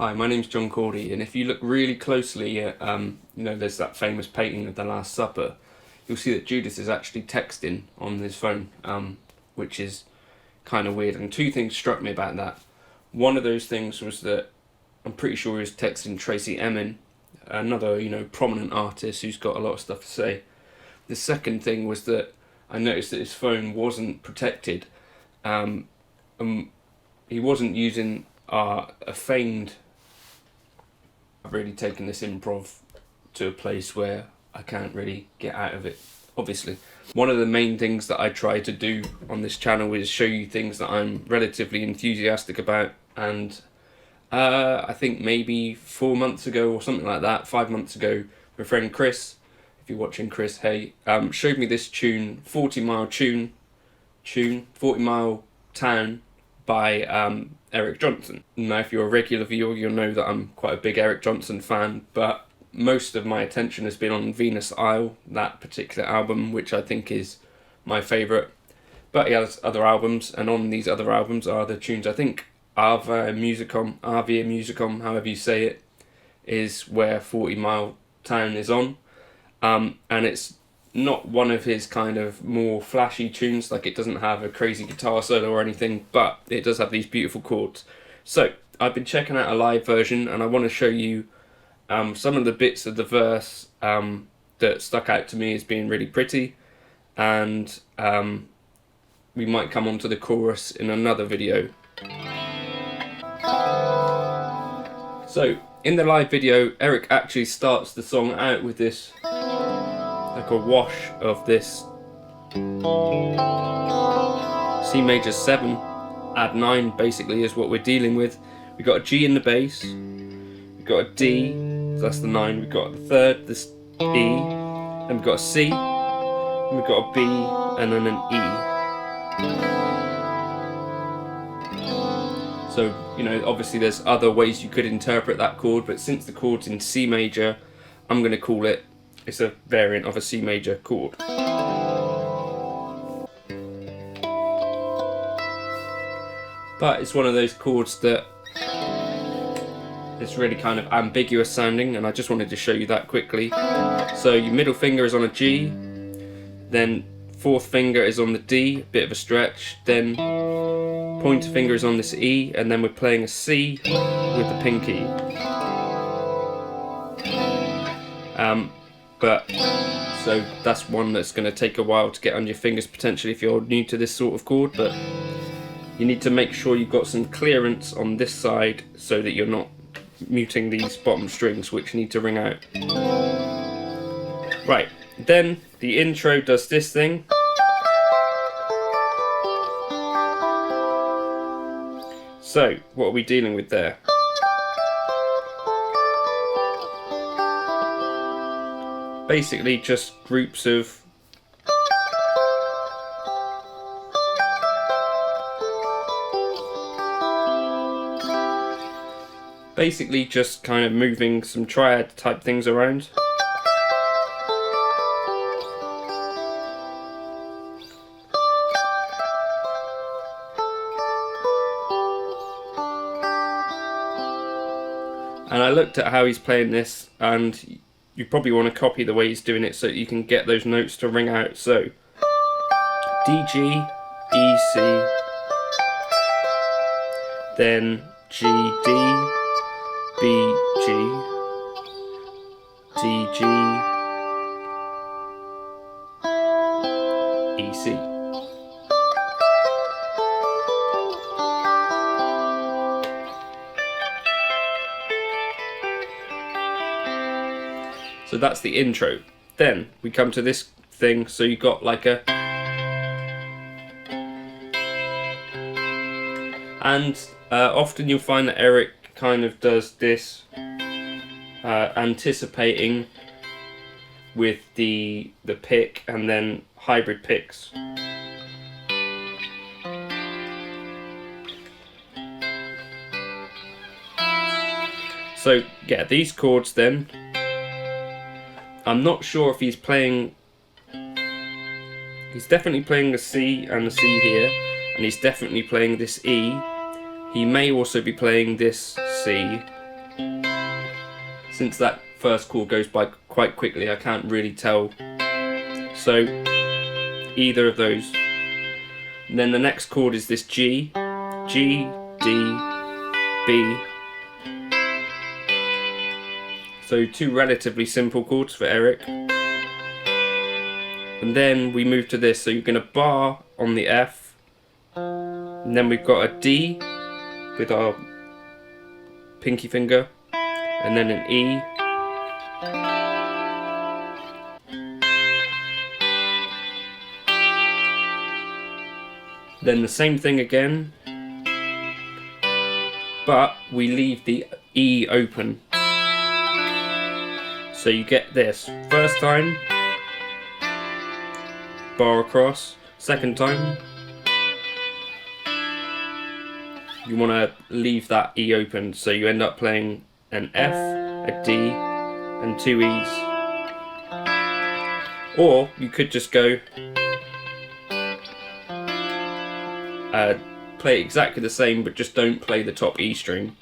Hi, my name's John Cordy, and if you look really closely at, there's that famous painting of the Last Supper, you'll see that Judas is actually texting on his phone, which is kind of weird. And two things struck me about that. One of those things was that I'm pretty sure he was texting Tracy Emin, another, prominent artist who's got a lot of stuff to say. The second thing was that I noticed that his phone wasn't protected. He wasn't using a feigned. I've really taken this improv to a place where I can't really get out of it, obviously. One of the main things that I try to do on this channel is show you things that I'm relatively enthusiastic about, and I think maybe 4 months ago or something like that, 5 months ago, my friend Chris, if you're watching Chris, hey, showed me this tune, 40 Mile Town by Eric Johnson. Now, if you're a regular viewer, you'll know that I'm quite a big Eric Johnson fan, but most of my attention has been on Venus Isle, that particular album, which I think is my favourite. But he has other albums, and on these other albums are the tunes, I think Avia Musicom, however you say it, is where 40 Mile Town is on. And it's not one of his kind of more flashy tunes, like it doesn't have a crazy guitar solo or anything, but it does have these beautiful chords. So I've been checking out a live version, and I want to show you some of the bits of the verse that stuck out to me as being really pretty, and we might come on to the chorus in another video. So in the live video, Eric actually starts the song out with this like a wash of this C major 7 add 9 basically is what we're dealing with. We've got a G in the bass, we've got a D, so that's the 9, we've got the third, this E, and we've got a C, and we've got a B, and then an E. So, obviously there's other ways you could interpret that chord, but since the chord's in C major, I'm going to call it, it's a variant of a C major chord. But it's one of those chords that it's really kind of ambiguous sounding, and I just wanted to show you that quickly. So your middle finger is on a G, then fourth finger is on the D, bit of a stretch, then pointer finger is on this E, and then we're playing a C with the pinky. So that's one that's going to take a while to get on your fingers potentially if you're new to this sort of chord, but you need to make sure you've got some clearance on this side so that you're not muting these bottom strings, which need to ring out. Right, then the intro does this thing. So what are we dealing with there? Basically just groups of kind of moving some triad type things around. And I looked at how he's playing this, and you probably want to copy the way he's doing it so that you can get those notes to ring out. So D, G, E, C, then G, D, B, G, D, G, E, C. So that's the intro. Then we come to this thing, so you got like a, and often you'll find that Eric kind of does this anticipating with the pick and then hybrid picks. So yeah, these chords then, I'm not sure if he's playing, he's definitely playing the C and the C here, and he's definitely playing this E. He may also be playing this C since that first chord goes by quite quickly, I can't really tell. So either of those. And then the next chord is this G, G, D, B. So two relatively simple chords for Eric. And then we move to this, so you're going to bar on the F, and then we've got a D with our pinky finger, and then an E, then the same thing again, but we leave the E open. So you get this, first time, bar across, second time, you want to leave that E open, so you end up playing an F, a D, and two E's. Or you could just go play exactly the same, but just don't play the top E string.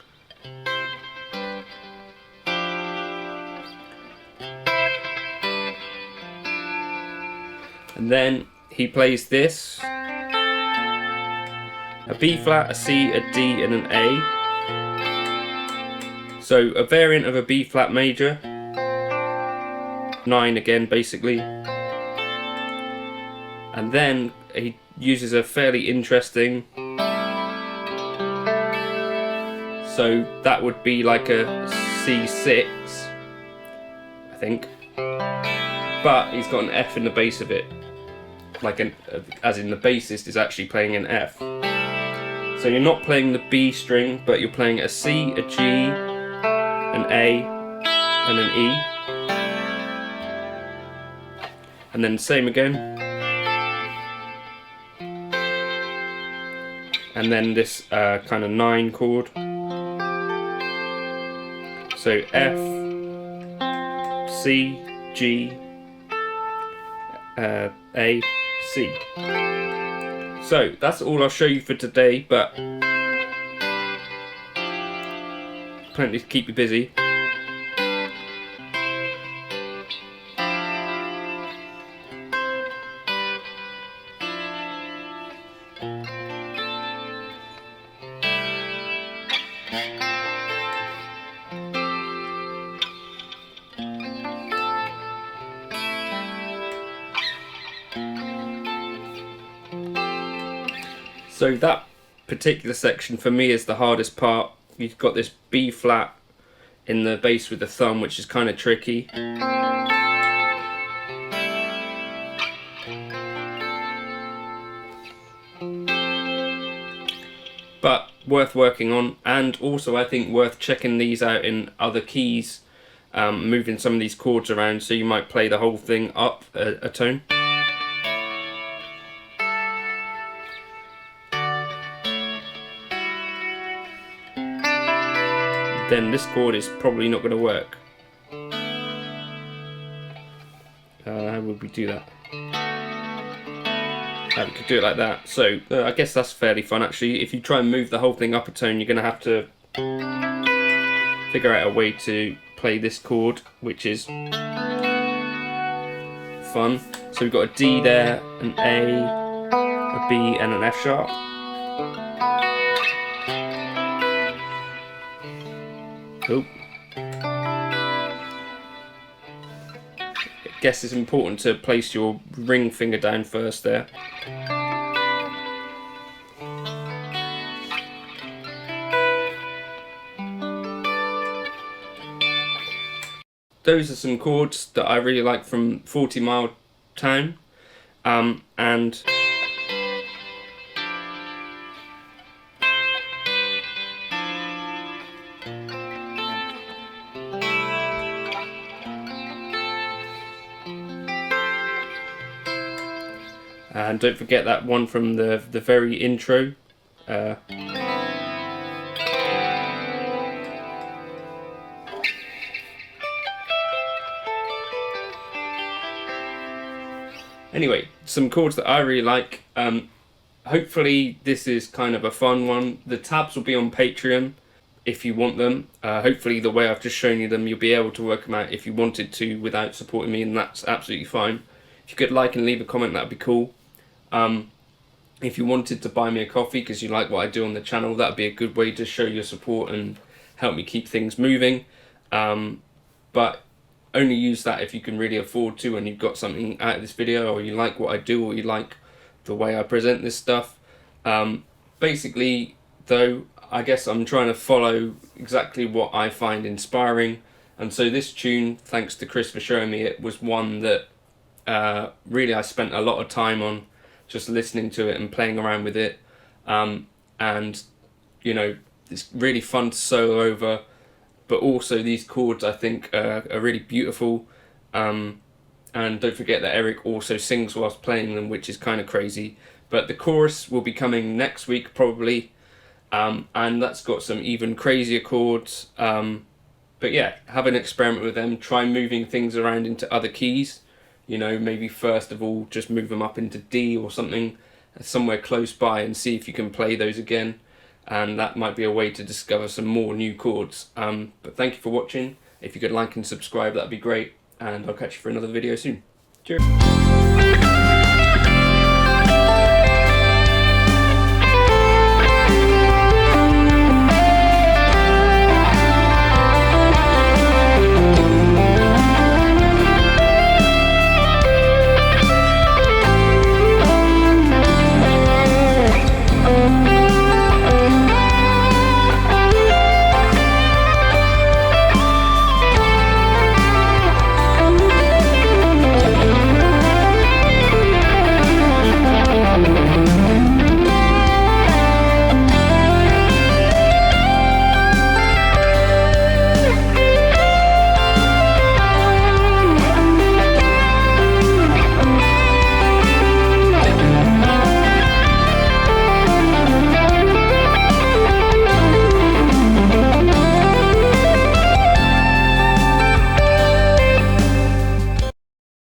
And then he plays this, a B flat, a C, a D, and an A. So a variant of a B flat major, 9 again basically. And then he uses a fairly interesting, so that would be like a C6, I think. But he's got an F in the bass of it, like as in the bassist is actually playing an F. So you're not playing the B string, but you're playing a C, a G, an A, and an E. And then same again. And then this kind of 9 chord. So F, C, G, A, C. So that's all I'll show you for today, but plenty to keep you busy. So that particular section for me is the hardest part. You've got this B flat in the bass with the thumb, which is kind of tricky. But worth working on, and also I think worth checking these out in other keys, moving some of these chords around, so you might play the whole thing up a tone. Then this chord is probably not going to work. How would we do that? We could do it like that. So I guess that's fairly fun actually. If you try and move the whole thing up a tone, you're going to have to figure out a way to play this chord, which is fun. So we've got a D there, an A, B, and an F sharp. Oh. I guess it's important to place your ring finger down first there. Those are some chords that I really like from 40 Mile Town, and don't forget that one from the very intro. Anyway, some chords that I really like. Hopefully this is kind of a fun one. The tabs will be on Patreon. if you want them. Hopefully the way I've just shown you them, you'll be able to work them out if you wanted to without supporting me, and that's absolutely fine. If you could like and leave a comment, that'd be cool. If you wanted to buy me a coffee because you like what I do on the channel, that'd be a good way to show your support and help me keep things moving. But only use that if you can really afford to, and you've got something out of this video, or you like what I do, or you like the way I present this stuff. Basically though, I guess I'm trying to follow exactly what I find inspiring, and so this tune, thanks to Chris for showing me it, was one that really I spent a lot of time on, just listening to it and playing around with it, and you know, it's really fun to solo over, but also these chords I think are really beautiful, and don't forget that Eric also sings whilst playing them, which is kind of crazy. But the chorus will be coming next week probably, and that's got some even crazier chords, but yeah, have an experiment with them, try moving things around into other keys. You know, maybe first of all just move them up into D or something, somewhere close by, and see if you can play those again, and that might be a way to discover some more new chords. But thank you for watching. If you could like and subscribe, that'd be great, and I'll catch you for another video soon. Cheers.